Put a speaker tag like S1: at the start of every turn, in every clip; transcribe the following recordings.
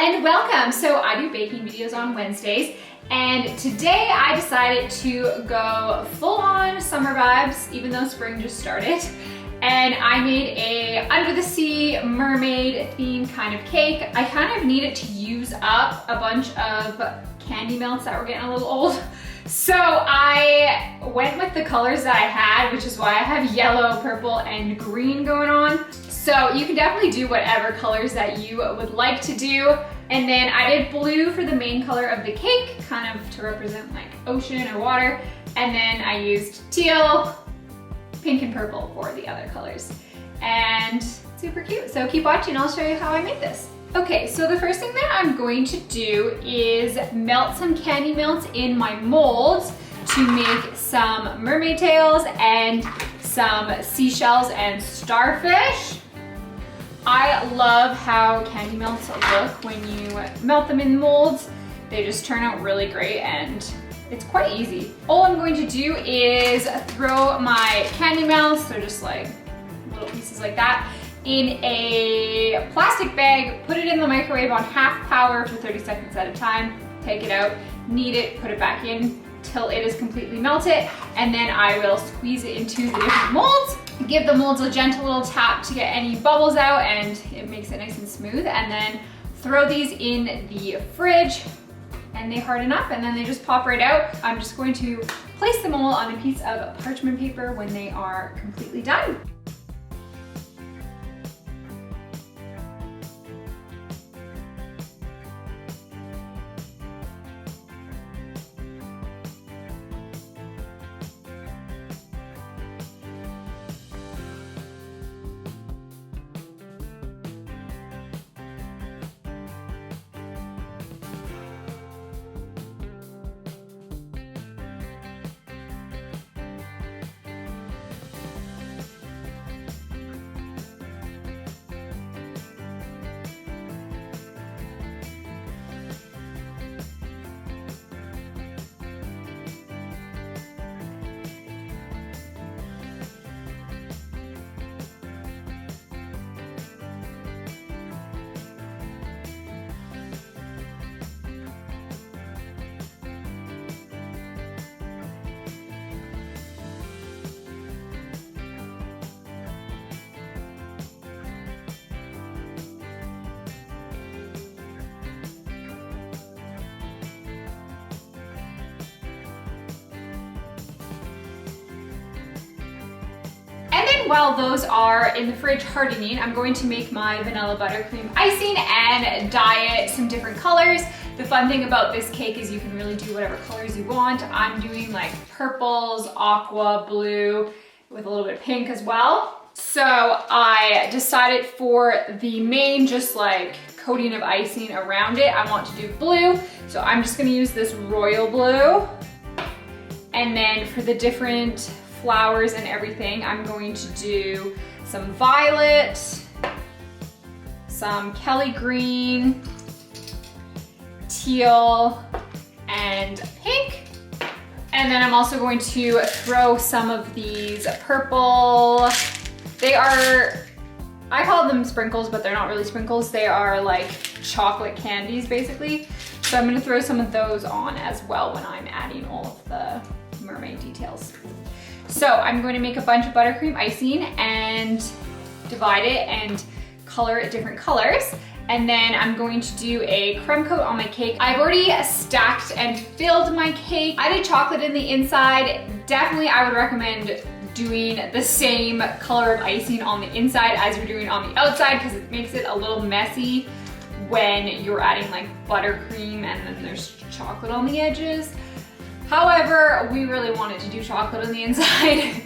S1: and welcome. So I do baking videos on Wednesdays, and today I decided to go full on summer vibes, even though spring just started. And I made a under the sea mermaid themed kind of cake. I kind of needed to use up a bunch of candy melts that were getting a little old. So I went with the colors that I had, which is why I have yellow, purple, and green going on. So you can definitely do whatever colors that you would like to do. And then I did blue for the main color of the cake, kind of to represent like ocean or water. And then I used teal, pink, and purple for the other colors. And super cute. So keep watching, I'll show you how I made this. Okay, so the first thing that I'm going to do is melt some candy melts in my molds to make some mermaid tails and some seashells and starfish. I love how candy melts look when you melt them in molds. They just turn out really great and it's quite easy. All I'm going to do is throw my candy melts, they're just like little pieces like that, in a plastic bag, put it in the microwave on half power for 30 seconds at a time, take it out, knead it, put it back in till it is completely melted, and then I will squeeze it into the different molds. Give the molds a gentle little tap to get any bubbles out, and it makes it nice and smooth, and then throw these in the fridge and they harden up and then they just pop right out. I'm just going to place them all on a piece of parchment paper when they are completely done. And then while those are in the fridge hardening, I'm going to make my vanilla buttercream icing and dye it some different colors. The fun thing about this cake is you can really do whatever colors you want. I'm doing like purples, aqua, blue, with a little bit of pink as well. So I decided for the main just like coating of icing around it, I want to do blue. So I'm just gonna use this royal blue. And then for the different flowers and everything, I'm going to do some violet, some Kelly green, teal, and pink. And then I'm also going to throw some of these purple, they are, I call them sprinkles, but they're not really sprinkles. They are like chocolate candies basically. So I'm gonna throw some of those on as well when I'm adding all of the mermaid details. So I'm going to make a bunch of buttercream icing and divide it and color it different colors. And then I'm going to do a crumb coat on my cake. I've already stacked and filled my cake. I did chocolate in the inside. Definitely I would recommend doing the same color of icing on the inside as you're doing on the outside, because it makes it a little messy when you're adding like buttercream and then there's chocolate on the edges. However, we really wanted to do chocolate on the inside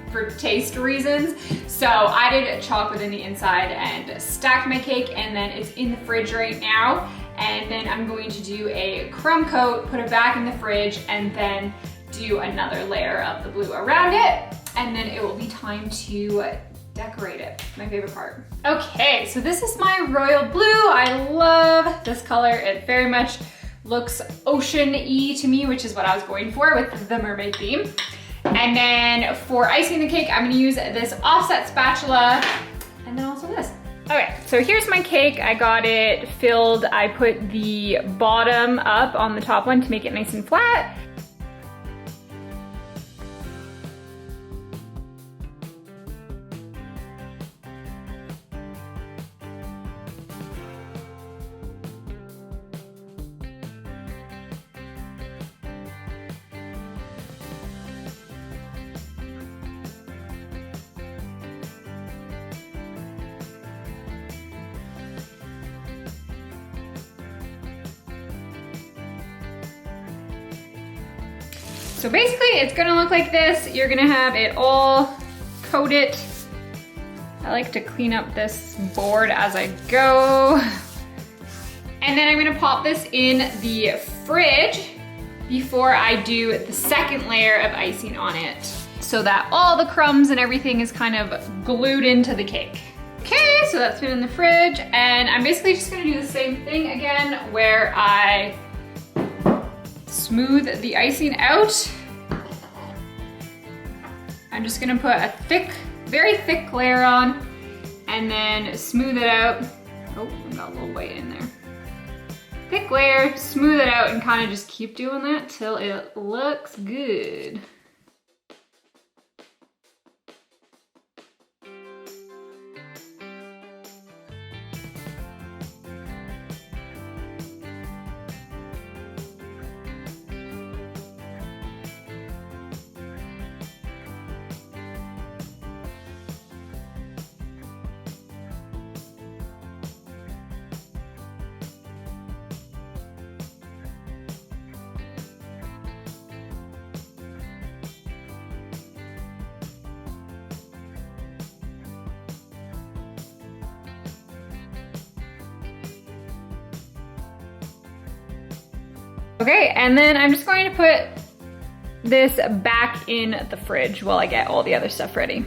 S1: for taste reasons. So I did chocolate in the inside and stacked my cake, and then it's in the fridge right now. And then I'm going to do a crumb coat, put it back in the fridge, and then do another layer of the blue around it. And then it will be time to decorate it, my favorite part. Okay, so this is my royal blue. I love this color. It very much looks ocean-y to me, which is what I was going for with the mermaid theme. And then for icing the cake, I'm gonna use this offset spatula and then also this. Okay, so here's my cake. I got it filled. I put the bottom up on the top one to make it nice and flat. So basically it's gonna look like this. You're gonna have it all coated. I like to clean up this board as I go. And then I'm gonna pop this in the fridge before I do the second layer of icing on it, so that all the crumbs and everything is kind of glued into the cake. Okay, so that's been in the fridge, and I'm basically just gonna do the same thing again where I smooth the icing out. I'm just gonna put a thick, very thick layer on and then smooth it out. Oh, I got a little white in there. Thick layer, smooth it out, and kind of just keep doing that till it looks good. Okay, and then I'm just going to put this back in the fridge while I get all the other stuff ready.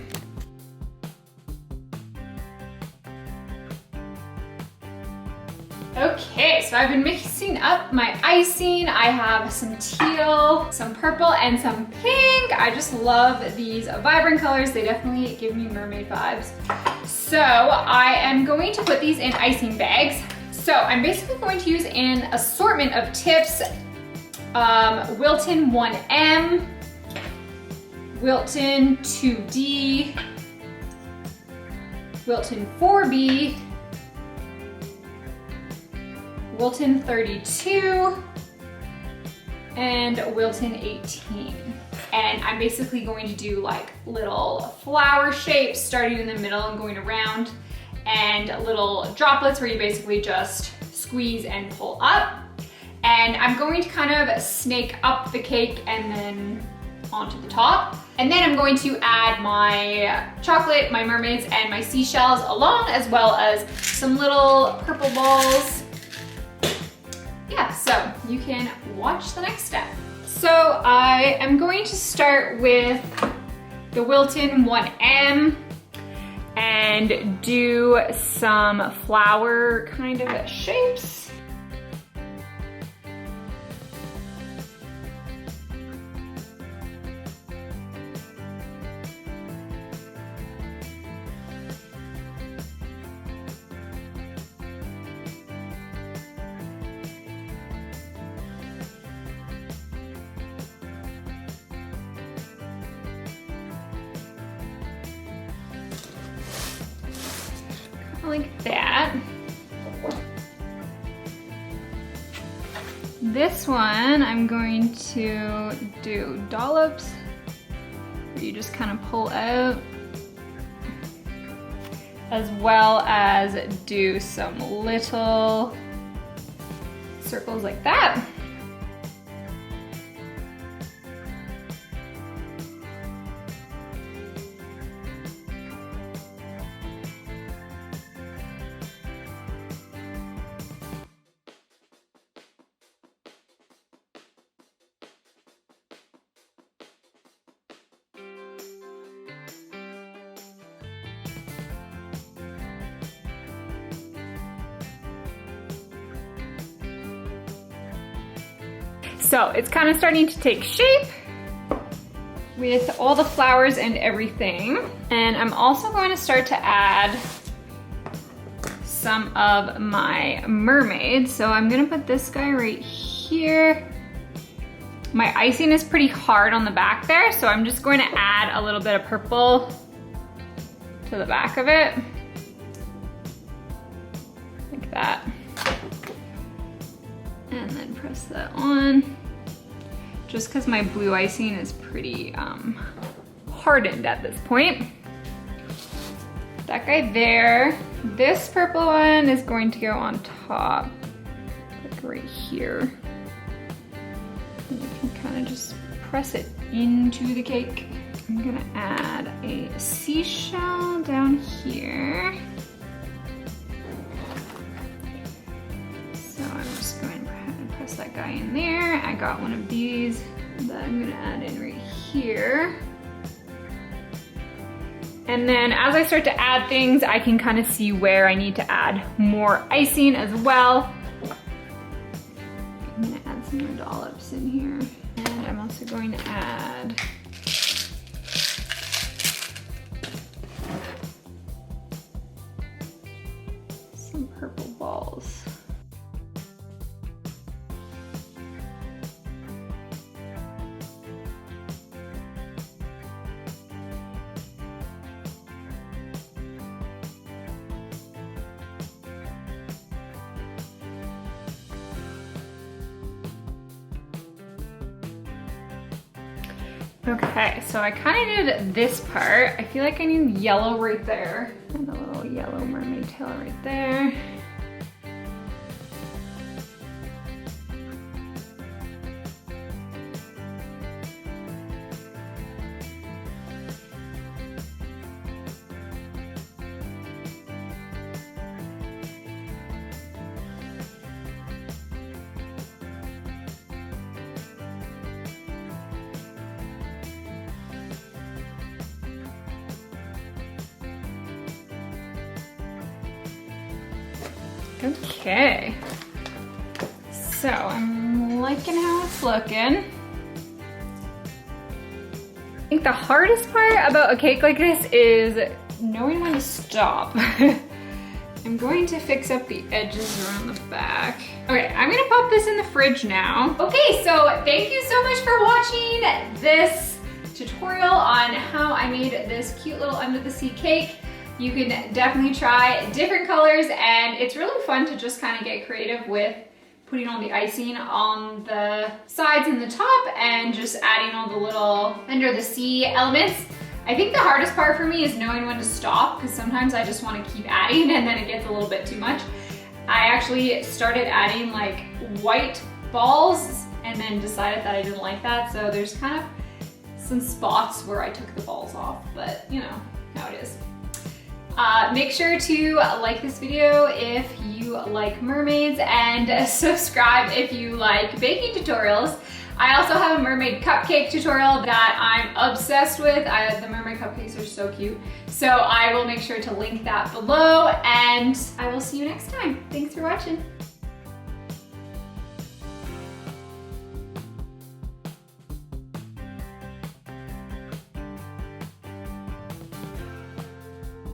S1: Okay, so I've been mixing up my icing. I have some teal, some purple, and some pink. I just love these vibrant colors. They definitely give me mermaid vibes. So I am going to put these in icing bags. So I'm basically going to use an assortment of tips. Wilton 1M, Wilton 2D, Wilton 4B, Wilton 32, and Wilton 18. And I'm basically going to do like little flower shapes starting in the middle and going around, and little droplets where you basically just squeeze and pull up. And I'm going to kind of snake up the cake and then onto the top. And then I'm going to add my chocolate, my mermaids, and my seashells along, as well as some little purple balls. Yeah, so you can watch the next step. So I am going to start with the Wilton 1M and do some flower kind of shapes. Like that. This one I'm going to do dollops where you just kind of pull out, as well as do some little circles like that. So it's kind of starting to take shape with all the flowers and everything. And I'm also going to start to add some of my mermaids. So I'm gonna put this guy right here. My icing is pretty hard on the back there, so I'm just going to add a little bit of purple to the back of it. Like that. And then press that on. Just because my blue icing is pretty hardened at this point. That guy there. This purple one is going to go on top, like right here. And you can kind of just press it into the cake. I'm gonna add a seashell down here. So I'm just going to press that guy in there. I got one of these that I'm gonna add in right here. And then as I start to add things, I can kind of see where I need to add more icing as well. I'm gonna add some more dollops in here. And I'm also going to add some purple balls. Okay, so I kind of did this part. I feel like I need yellow right there. And a little yellow mermaid tail right there. Okay, so I'm liking how it's looking. I think the hardest part about a cake like this is knowing when to stop. I'm going to fix up the edges around the back. Okay, I'm gonna pop this in the fridge now. Okay, so thank you so much for watching this tutorial on how I made this cute little under the sea cake. You can definitely try different colors, and it's really fun to just kind of get creative with putting all the icing on the sides and the top and just adding all the little under the sea elements. I think the hardest part for me is knowing when to stop, because sometimes I just want to keep adding and then it gets a little bit too much. I actually started adding like white balls and then decided that I didn't like that, so there's kind of some spots where I took the balls off, but you know how it is. Make sure to like this video if you like mermaids, and subscribe if you like baking tutorials. I also have a mermaid cupcake tutorial that I'm obsessed with. The mermaid cupcakes are so cute. So I will make sure to link that below, and I will see you next time. Thanks for watching.